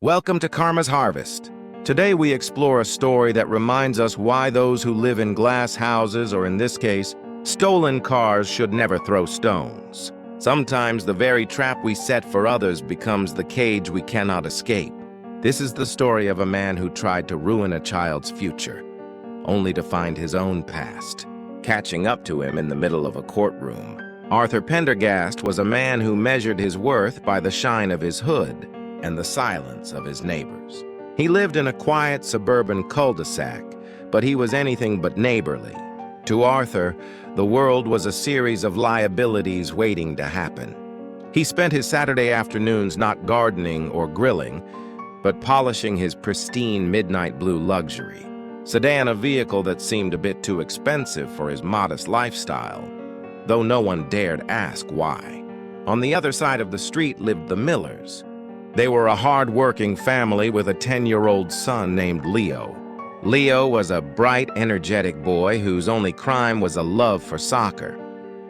Welcome to Karma's Harvest. Today we explore a story that reminds us why those who live in glass houses, or in this case, stolen cars, should never throw stones. Sometimes the very trap we set for others becomes the cage we cannot escape. This is the story of a man who tried to ruin a child's future, only to find his own past catching up to him in the middle of a courtroom. Arthur Pendergast was a man who measured his worth by the shine of his hood and the silence of his neighbors. He lived in a quiet suburban cul-de-sac, but he was anything but neighborly. To Arthur, the world was a series of liabilities waiting to happen. He spent his Saturday afternoons not gardening or grilling, but polishing his pristine midnight blue luxury sedan, a vehicle that seemed a bit too expensive for his modest lifestyle, though no one dared ask why. On the other side of the street lived the Millers. They were a hard-working family with a 10-year-old son named Leo. Leo was a bright, energetic boy whose only crime was a love for soccer.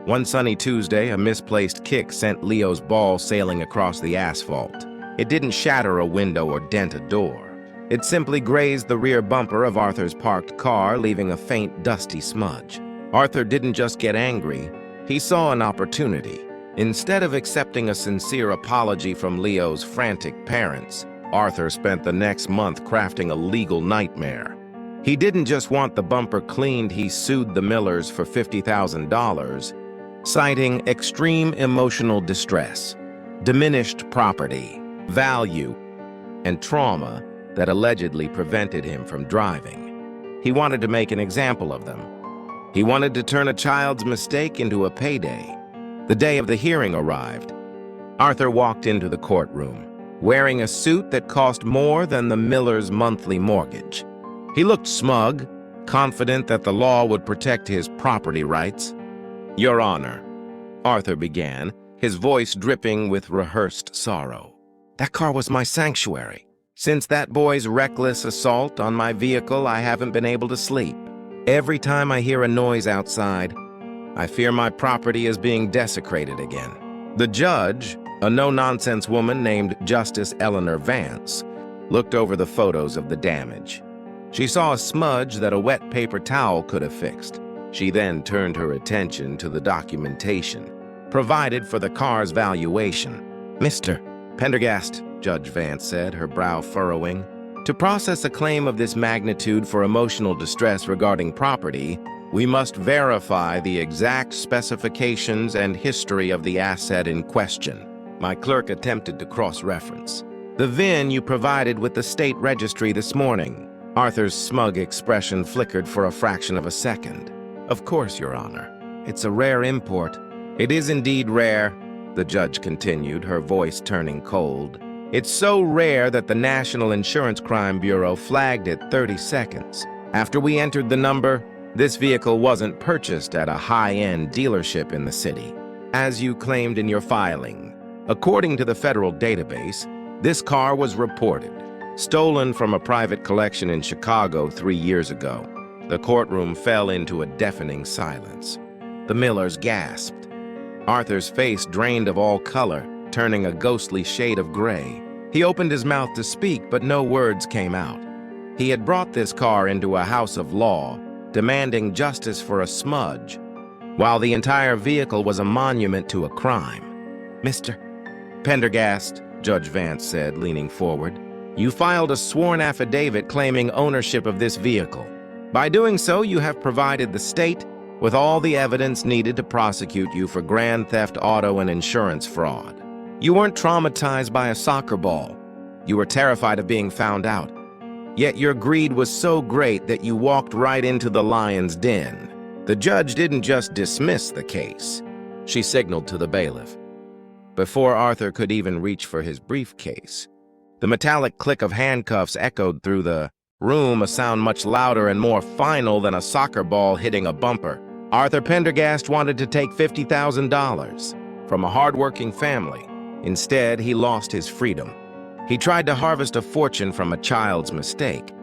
One sunny Tuesday, a misplaced kick sent Leo's ball sailing across the asphalt. It didn't shatter a window or dent a door. It simply grazed the rear bumper of Arthur's parked car, leaving a faint, dusty smudge. Arthur didn't just get angry, he saw an opportunity. Instead of accepting a sincere apology from Leo's frantic parents, Arthur spent the next month crafting a legal nightmare. He didn't just want the bumper cleaned, he sued the Millers for $50,000, citing extreme emotional distress, diminished property, value, and trauma that allegedly prevented him from driving. He wanted to make an example of them. He wanted to turn a child's mistake into a payday. The day of the hearing arrived. Arthur walked into the courtroom, wearing a suit that cost more than the Millers' monthly mortgage. He looked smug, confident that the law would protect his property rights. "Your Honor," Arthur began, his voice dripping with rehearsed sorrow. "That car was my sanctuary. Since that boy's reckless assault on my vehicle, I haven't been able to sleep. Every time I hear a noise outside, I fear my property is being desecrated again." The judge, a no-nonsense woman named Justice Eleanor Vance, looked over the photos of the damage. She saw a smudge that a wet paper towel could have fixed. She then turned her attention to the documentation provided for the car's valuation. "Mr. Pendergast," Judge Vance said, her brow furrowing, "to process a claim of this magnitude for emotional distress regarding property, we must verify the exact specifications and history of the asset in question." My clerk attempted to cross-reference. "The VIN you provided with the state registry this morning." Arthur's smug expression flickered for a fraction of a second. "Of course, Your Honor. It's a rare import." "It is indeed rare," the judge continued, her voice turning cold. "It's so rare that the National Insurance Crime Bureau flagged it 30 seconds. After we entered the number, this vehicle wasn't purchased at a high-end dealership in the city, as you claimed in your filing. According to the federal database, this car was reported stolen from a private collection in Chicago 3 years ago." The courtroom fell into a deafening silence. The Millers gasped. Arthur's face drained of all color, turning a ghostly shade of gray. He opened his mouth to speak, but no words came out. He had brought this car into a house of law, demanding justice for a smudge, while the entire vehicle was a monument to a crime. "Mr. Pendergast," Judge Vance said, leaning forward, "you filed a sworn affidavit claiming ownership of this vehicle. By doing so, you have provided the state with all the evidence needed to prosecute you for grand theft auto and insurance fraud. You weren't traumatized by a soccer ball. You were terrified of being found out. Yet your greed was so great that you walked right into the lion's den." The judge didn't just dismiss the case. She signaled to the bailiff. Before Arthur could even reach for his briefcase, the metallic click of handcuffs echoed through the room, a sound much louder and more final than a soccer ball hitting a bumper. Arthur Pendergast wanted to take $50,000 from a hardworking family. Instead, he lost his freedom. He tried to harvest a fortune from a child's mistake,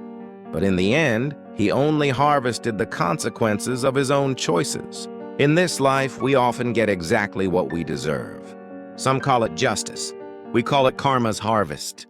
but in the end, he only harvested the consequences of his own choices. In this life, we often get exactly what we deserve. Some call it justice. We call it karma's harvest.